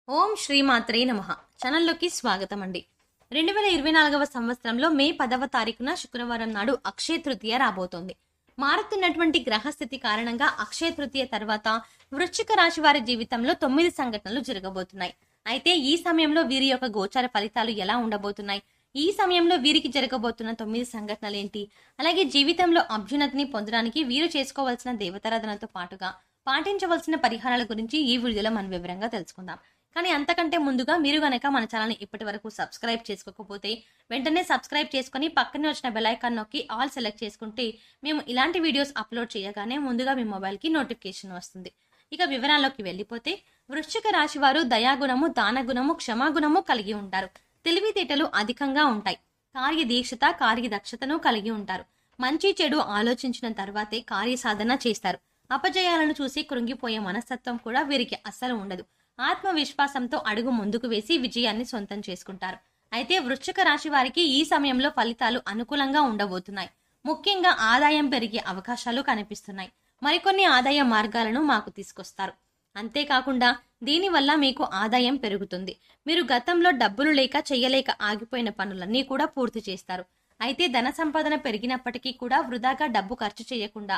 ఓం శ్రీమాత్రే నమః. ఛానల్లోకి స్వాగతం అండి. 2024వ సంవత్సరంలో మే 10వ తారీఖున శుక్రవారం నాడు అక్షయ తృతీయ రాబోతోంది. మారుతున్నటువంటి గ్రహస్థితి కారణంగా అక్షయ తృతీయ తర్వాత వృశ్చిక రాశి వారి జీవితంలో 9 సంఘటనలు జరగబోతున్నాయి. అయితే ఈ సమయంలో వీరి యొక్క గోచార ఫలితాలు ఎలా ఉండబోతున్నాయి, ఈ సమయంలో వీరికి జరగబోతున్న 9 సంఘటనలు ఏంటి, అలాగే జీవితంలో అభ్యున్నతిని పొందడానికి వీరు చేసుకోవాల్సిన దేవతారాధనతో పాటుగా పాటించవలసిన పరిహారాల గురించి ఈ వీడియోలో మనం వివరంగా తెలుసుకుందాం. కానీ అంతకంటే ముందుగా మీరు గనక మన ఛానల్ని ఇప్పటి వరకు సబ్స్క్రైబ్ చేసుకోకపోతే వెంటనే సబ్స్క్రైబ్ చేసుకుని పక్కనే వచ్చిన బెల్ ఐకాన్ నొక్కి ఆల్ సెలెక్ట్ చేసుకుంటే మేము ఇలాంటి వీడియోస్ అప్లోడ్ చేయగానే ముందుగా మీ మొబైల్కి నోటిఫికేషన్ వస్తుంది. ఇక వివరాల్లోకి వెళ్ళిపోతే వృశ్చిక రాశి వారు దయాగుణము, దానగుణము, క్షమాగుణము కలిగి ఉంటారు. తెలివితేటలు అధికంగా ఉంటాయి. కార్యదీక్షత, కార్యదక్షతను కలిగి ఉంటారు. మంచి చెడు ఆలోచించిన తర్వాతే కార్యసాధన చేస్తారు. అపజయాలను చూసి కృంగిపోయే మనస్తత్వం కూడా వీరికి అస్సలు ఉండదు. ఆత్మవిశ్వాసంతో అడుగు ముందుకు వేసి విజయాన్ని సొంతం చేసుకుంటారు. అయితే వృశ్చిక రాశి వారికి ఈ సమయంలో ఫలితాలు అనుకూలంగా ఉండబోతున్నాయి. ముఖ్యంగా ఆదాయం పెరిగే అవకాశాలు కనిపిస్తున్నాయి. మరికొన్ని ఆదాయ మార్గాలను మాకు తీసుకొస్తారు. అంతేకాకుండా దీనివల్ల మీకు ఆదాయం పెరుగుతుంది. మీరు గతంలో డబ్బులు లేక చేయలేక ఆగిపోయిన పనులన్నీ కూడా పూర్తి చేస్తారు. అయితే ధన సంపాదన పెరిగినప్పటికీ కూడా వృధాగా డబ్బు ఖర్చు చేయకుండా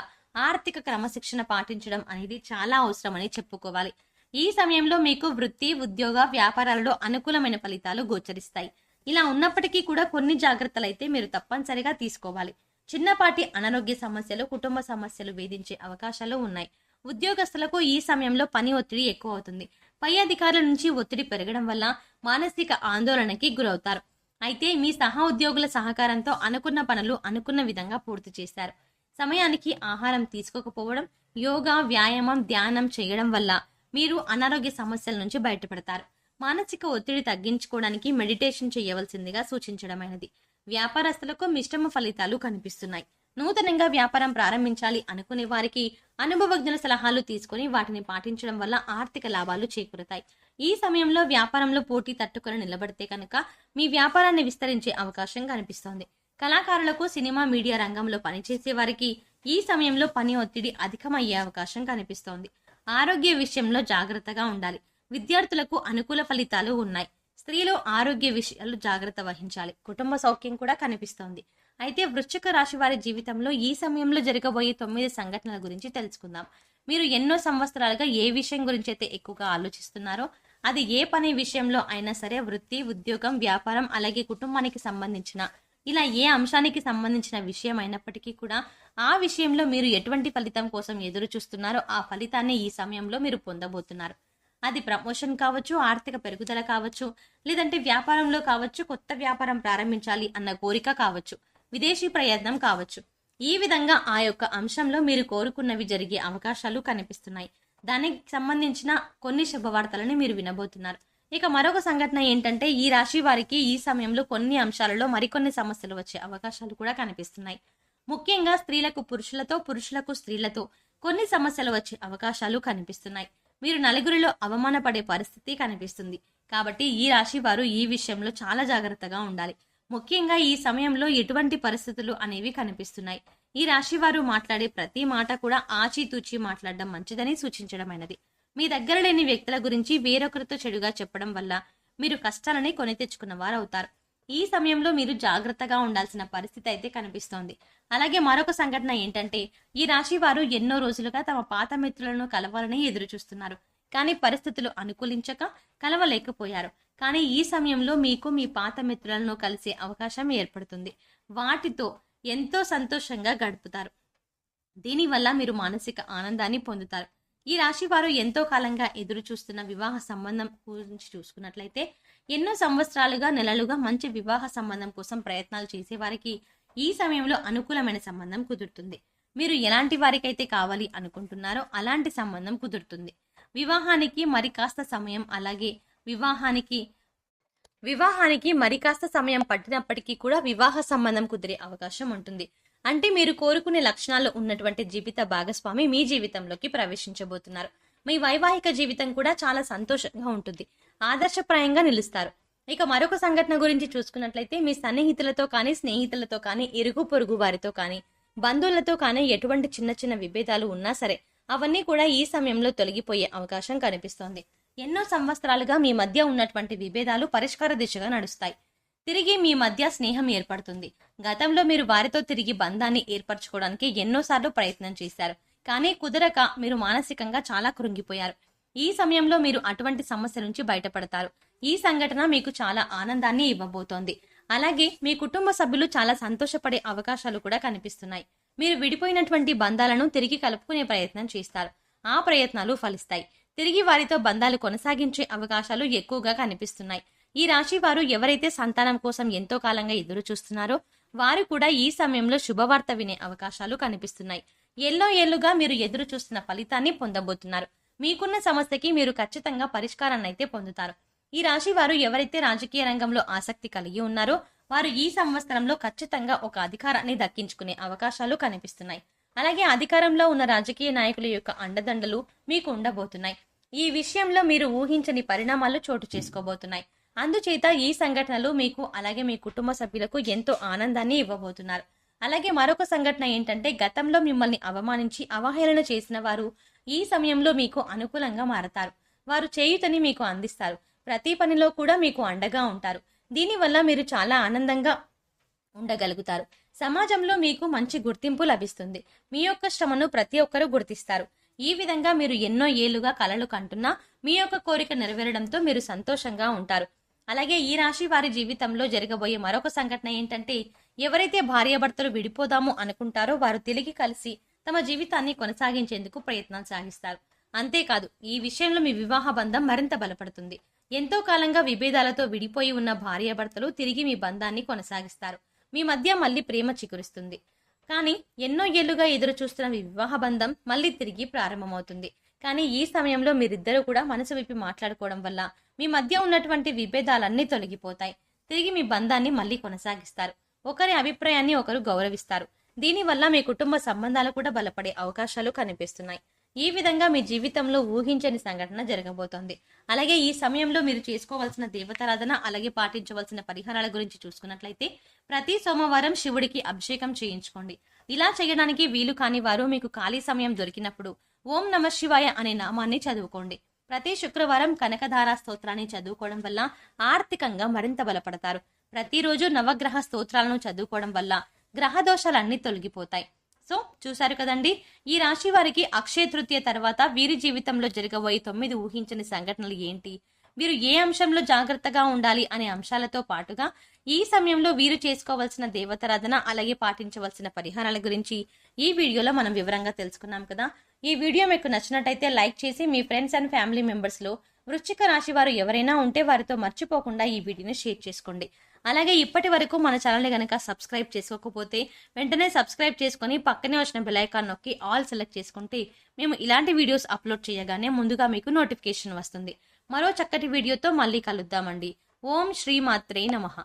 ఆర్థిక క్రమశిక్షణ పాటించడం అనేది చాలా అవసరమని చెప్పుకోవాలి. ఈ సమయంలో మీకు వృత్తి, ఉద్యోగ, వ్యాపారాలలో అనుకూలమైన ఫలితాలు గోచరిస్తాయి. ఇలా ఉన్నప్పటికీ కూడా కొన్ని జాగ్రత్తలు అయితే మీరు తప్పనిసరిగా తీసుకోవాలి. చిన్నపాటి అనారోగ్య సమస్యలు, కుటుంబ సమస్యలు వేధించే అవకాశాలు ఉన్నాయి. ఉద్యోగస్తులకు ఈ సమయంలో పని ఒత్తిడి ఎక్కువ అవుతుంది. పై అధికారుల నుంచి ఒత్తిడి పెరగడం వల్ల మానసిక ఆందోళనకి గురవుతారు. అయితే మీ సహా ఉద్యోగుల సహకారంతో అనుకున్న పనులు అనుకున్న విధంగా పూర్తి చేశారు. సమయానికి ఆహారం తీసుకోకపోవడం, యోగా, వ్యాయామం, ధ్యానం చేయడం వల్ల మీరు అనారోగ్య సమస్యల నుంచి బయటపడతారు. మానసిక ఒత్తిడి తగ్గించుకోవడానికి మెడిటేషన్ చేయవలసిందిగా సూచించడమైనది. వ్యాపారస్తులకు మిశ్రమ ఫలితాలు కనిపిస్తున్నాయి. నూతనంగా వ్యాపారం ప్రారంభించాలి అనుకునే వారికి అనుభవజ్ఞుల సలహాలు తీసుకుని వాటిని పాటించడం వల్ల ఆర్థిక లాభాలు చేకూరుతాయి. ఈ సమయంలో వ్యాపారంలో పోటీ తట్టుకొని నిలబడితే కనుక మీ వ్యాపారాన్ని విస్తరించే అవకాశం కనిపిస్తోంది. కళాకారులకు, సినిమా, మీడియా రంగంలో పనిచేసే వారికి ఈ సమయంలో పని ఒత్తిడి అధికమయ్యే అవకాశం కనిపిస్తోంది. ఆరోగ్య విషయంలో జాగ్రత్తగా ఉండాలి. విద్యార్థులకు అనుకూల ఫలితాలు ఉన్నాయి. స్త్రీలు ఆరోగ్య విషయాలు జాగ్రత్త వహించాలి. కుటుంబ సౌఖ్యం కూడా కనిపిస్తోంది. అయితే వృశ్చిక రాశి వారి జీవితంలో ఈ సమయంలో జరగబోయే 9 సంఘటనల గురించి తెలుసుకుందాం. మీరు ఎన్నో సంవత్సరాలుగా ఏ విషయం గురించి అయితే ఎక్కువగా ఆలోచిస్తున్నారో, అది ఏ పని విషయంలో అయినా సరే, వృత్తి, ఉద్యోగం, వ్యాపారం, అలాగే కుటుంబానికి సంబంధించిన ఇలా ఏ అంశానికి సంబంధించిన విషయం అయినప్పటికీ కూడా ఆ విషయంలో మీరు ఎటువంటి ఫలితం కోసం ఎదురు చూస్తున్నారో ఆ ఫలితాన్ని ఈ సమయంలో మీరు పొందబోతున్నారు. అది ప్రమోషన్ కావచ్చు, ఆర్థిక పెరుగుదల కావచ్చు, లేదంటే వ్యాపారంలో కావచ్చు, కొత్త వ్యాపారం ప్రారంభించాలి అన్న కోరిక కావచ్చు, విదేశీ ప్రయత్నం కావచ్చు. ఈ విధంగా ఆ యొక్క అంశంలో మీరు కోరుకున్నవి జరిగే అవకాశాలు కనిపిస్తున్నాయి. దానికి సంబంధించిన కొన్ని శుభవార్తలను మీరు వినబోతున్నారు. ఇక మరొక సంఘటన ఏంటంటే, ఈ రాశి వారికి ఈ సమయంలో కొన్ని అంశాలలో మరికొన్ని సమస్యలు వచ్చే అవకాశాలు కూడా కనిపిస్తున్నాయి. ముఖ్యంగా స్త్రీలకు పురుషులతో, పురుషులకు స్త్రీలతో కొన్ని సమస్యలు వచ్చే అవకాశాలు కనిపిస్తున్నాయి. మీరు నలుగురిలో అవమానపడే పరిస్థితి కనిపిస్తుంది. కాబట్టి ఈ రాశి వారు ఈ విషయంలో చాలా జాగ్రత్తగా ఉండాలి. ముఖ్యంగా ఈ సమయంలో ఎటువంటి పరిస్థితులు అనేవి కనిపిస్తున్నాయి. ఈ రాశి వారు మాట్లాడే ప్రతి మాట కూడా ఆచితూచి మాట్లాడడం మంచిదని సూచించడమైనది. మీ దగ్గర లేని వ్యక్తుల గురించి వేరొకరితో చెడుగా చెప్పడం వల్ల మీరు కష్టాలని కొని తెచ్చుకున్న వారు అవుతారు. ఈ సమయంలో మీరు జాగ్రత్తగా ఉండాల్సిన పరిస్థితి అయితే కనిపిస్తోంది. అలాగే మరొక సంఘటన ఏంటంటే, ఈ రాశి వారు ఎన్నో రోజులుగా తమ పాత మిత్రులను కలవాలని ఎదురు చూస్తున్నారు. కానీ పరిస్థితులు అనుకూలించక కలవలేకపోయారు. కానీ ఈ సమయంలో మీకు మీ పాత మిత్రులను కలిసే అవకాశం ఏర్పడుతుంది. వాటితో ఎంతో సంతోషంగా గడుపుతారు. దీనివల్ల మీరు మానసిక ఆనందాన్ని పొందుతారు. ఈ రాశి వారు ఎంతో కాలంగా ఎదురు చూస్తున్న వివాహ సంబంధం గురించి చూసుకున్నట్లయితే, ఎన్నో సంవత్సరాలుగా, నెలలుగా మంచి వివాహ సంబంధం కోసం ప్రయత్నాలు చేసేవారికి ఈ సమయంలో అనుకూలమైన సంబంధం కుదురుతుంది. మీరు ఎలాంటి వారికైతే కావాలి అనుకుంటున్నారో అలాంటి సంబంధం కుదురుతుంది. వివాహానికి మరి కాస్త సమయం, అలాగే వివాహానికి మరి కాస్త సమయం పట్టినప్పటికీ కూడా వివాహ సంబంధం కుదిరే అవకాశం ఉంటుంది. అంటే మీరు కోరుకునే లక్షణాలు ఉన్నటువంటి జీవిత భాగస్వామి మీ జీవితంలోకి ప్రవేశించబోతున్నారు. మీ వైవాహిక జీవితం కూడా చాలా సంతోషంగా ఉంటుంది. ఆదర్శప్రాయంగా నిలుస్తారు. ఇక మరొక సంఘటన గురించి చూసుకున్నట్లయితే, మీ సన్నిహితులతో కానీ, స్నేహితులతో కానీ, ఇరుగు పొరుగు వారితో కానీ, బంధువులతో కానీ ఎటువంటి చిన్న చిన్న విభేదాలు ఉన్నా సరే అవన్నీ కూడా ఈ సమయంలో తొలగిపోయే అవకాశం కనిపిస్తోంది. ఎన్నో సంవత్సరాలుగా మీ మధ్య ఉన్నటువంటి విభేదాలు పరిష్కార దిశగా నడుస్తాయి. తిరిగి మీ మధ్య స్నేహం ఏర్పడుతుంది. గతంలో మీరు వారితో తిరిగి బంధాన్ని ఏర్పరచుకోవడానికి ఎన్నోసార్లు ప్రయత్నం చేశారు. కానీ కుదరక మీరు మానసికంగా చాలా కృంగిపోయారు. ఈ సమయంలో మీరు అటువంటి సమస్య నుంచి బయటపడతారు. ఈ సంఘటన మీకు చాలా ఆనందాన్ని ఇవ్వబోతోంది. అలాగే మీ కుటుంబ సభ్యులు చాలా సంతోషపడే అవకాశాలు కూడా కనిపిస్తున్నాయి. మీరు విడిపోయినటువంటి బంధాలను తిరిగి కలుపుకునే ప్రయత్నం చేస్తారు. ఆ ప్రయత్నాలు ఫలిస్తాయి. తిరిగి వారితో బంధాలు కొనసాగించే అవకాశాలు ఎక్కువగా కనిపిస్తున్నాయి. ఈ రాశి వారు ఎవరైతే సంతానం కోసం ఎంతో కాలంగా ఎదురు చూస్తున్నారో వారు కూడా ఈ సమయంలో శుభవార్త వినే అవకాశాలు కనిపిస్తున్నాయి. ఎన్నో ఏళ్లుగా మీరు ఎదురు చూస్తున్న ఫలితాన్ని పొందబోతున్నారు. మీకున్న సమస్యకి మీరు ఖచ్చితంగా పరిష్కారాన్ని అయితే పొందుతారు. ఈ రాశి వారు ఎవరైతే రాజకీయ రంగంలో ఆసక్తి కలిగి ఉన్నారో వారు ఈ సంవత్సరంలో ఖచ్చితంగా ఒక అధికారాన్ని దక్కించుకునే అవకాశాలు కనిపిస్తున్నాయి. అలాగే అధికారంలో ఉన్న రాజకీయ నాయకుల యొక్క అండదండలు మీకు ఉండబోతున్నాయి. ఈ విషయంలో మీరు ఊహించని పరిణామాలు చోటు చేసుకోబోతున్నాయి. అందుచేత ఈ సంఘటనలు మీకు అలాగే మీ కుటుంబ సభ్యులకు ఎంతో ఆనందాన్ని ఇవ్వబోతున్నారు. అలాగే మరొక సంఘటన ఏంటంటే గతంలో మిమ్మల్ని అవమానించి అవహేళన చేసిన వారు ఈ సమయంలో మీకు అనుకూలంగా మారతారు. వారు చేయుతని మీకు అందిస్తారు. ప్రతి పనిలో కూడా మీకు అండగా ఉంటారు. దీనివల్ల మీరు చాలా ఆనందంగా ఉండగలుగుతారు. సమాజంలో మీకు మంచి గుర్తింపు లభిస్తుంది. మీ యొక్క శ్రమను ప్రతి ఒక్కరూ గుర్తిస్తారు. ఈ విధంగా మీరు ఎన్నో ఏళ్లుగా కలలు కంటున్నా మీ యొక్క కోరిక నెరవేరడంతో మీరు సంతోషంగా ఉంటారు. అలాగే ఈ రాశి వారి జీవితంలో జరగబోయే మరొక సంఘటన ఏంటంటే ఎవరైతే భార్యాభర్తలు విడిపోదాము అనుకుంటారో వారు తిరిగి కలిసి తమ జీవితాన్ని కొనసాగించేందుకు ప్రయత్నాలు సాగిస్తారు. అంతేకాదు ఈ విషయంలో మీ వివాహ బంధం మరింత బలపడుతుంది. ఎంతో కాలంగా విభేదాలతో విడిపోయి ఉన్న భార్యాభర్తలు తిరిగి మీ బంధాన్ని కొనసాగిస్తారు. మీ మధ్య మళ్ళీ ప్రేమ చిగురిస్తుంది. కానీ ఎన్నో ఏళ్లుగా ఎదురు చూస్తున్న మీ వివాహ బంధం మళ్ళీ తిరిగి ప్రారంభమవుతుంది. కానీ ఈ సమయంలో మీరిద్దరూ కూడా మనసు విప్పి మాట్లాడుకోవడం వల్ల మీ మధ్య ఉన్నటువంటి విభేదాలన్నీ తొలగిపోతాయి. తిరిగి మీ బంధాన్ని మళ్ళీ కొనసాగిస్తారు. ఒకరి అభిప్రాయాన్ని ఒకరు గౌరవిస్తారు. దీనివల్ల మీ కుటుంబ సంబంధాలు కూడా బలపడే అవకాశాలు కనిపిస్తున్నాయి. ఈ విధంగా మీ జీవితంలో ఊహించని సంఘటన జరగబోతోంది. అలాగే ఈ సమయంలో మీరు చేసుకోవాల్సిన దేవతారాధన అలాగే పాటించవలసిన పరిహారాల గురించి చూసుకున్నట్లయితే ప్రతి సోమవారం శివుడికి అభిషేకం చేయించుకోండి. ఇలా చేయడానికి వీలు కాని వారు మీకు ఖాళీ సమయం దొరికినప్పుడు ఓం నమః శివాయ అనే నామాన్ని చదువుకోండి. ప్రతి శుక్రవారం కనకధార స్తోత్రాన్ని చదువుకోవడం వల్ల ఆర్థికంగా మరింత బలపడతారు. ప్రతిరోజు నవగ్రహ స్తోత్రాలను చదువుకోవడం వల్ల గ్రహ దోషాలన్నీ తొలగిపోతాయి. సో చూశారు కదండి, ఈ రాశి వారికి అక్షయ తృతీయ తర్వాత వీరి జీవితంలో జరగబోయే 9 ఊహించని సంఘటనలు ఏంటి, వీరు ఏ అంశంలో జాగ్రత్తగా ఉండాలి అనే అంశాలతో పాటుగా ఈ సమయంలో వీరు చేసుకోవాల్సిన దేవతారాధన అలాగే పాటించవలసిన పరిహారాల గురించి ఈ వీడియోలో మనం వివరంగా తెలుసుకున్నాం కదా. ఈ వీడియో మీకు నచ్చినట్టయితే లైక్ చేసి మీ ఫ్రెండ్స్ అండ్ ఫ్యామిలీ మెంబర్స్ లో వృశ్చిక రాశి వారు ఎవరైనా ఉంటే వారితో మర్చిపోకుండా ఈ వీడియోని షేర్ చేసుకోండి. అలాగే ఇప్పటి వరకు మన ఛానల్ని గనక సబ్స్క్రైబ్ చేసుకోకపోతే వెంటనే సబ్స్క్రైబ్ చేసుకొని పక్కనే వచ్చిన బెల్ ఐకాన్ నొక్కి ఆల్ సెలెక్ట్ చేసుకుంటే మేము ఇలాంటి వీడియోస్ అప్లోడ్ చేయగానే ముందుగా మీకు నోటిఫికేషన్ వస్తుంది. మరో చక్కటి వీడియోతో మళ్ళీ కలుద్దామండి. ఓం శ్రీ మాత్రే నమః.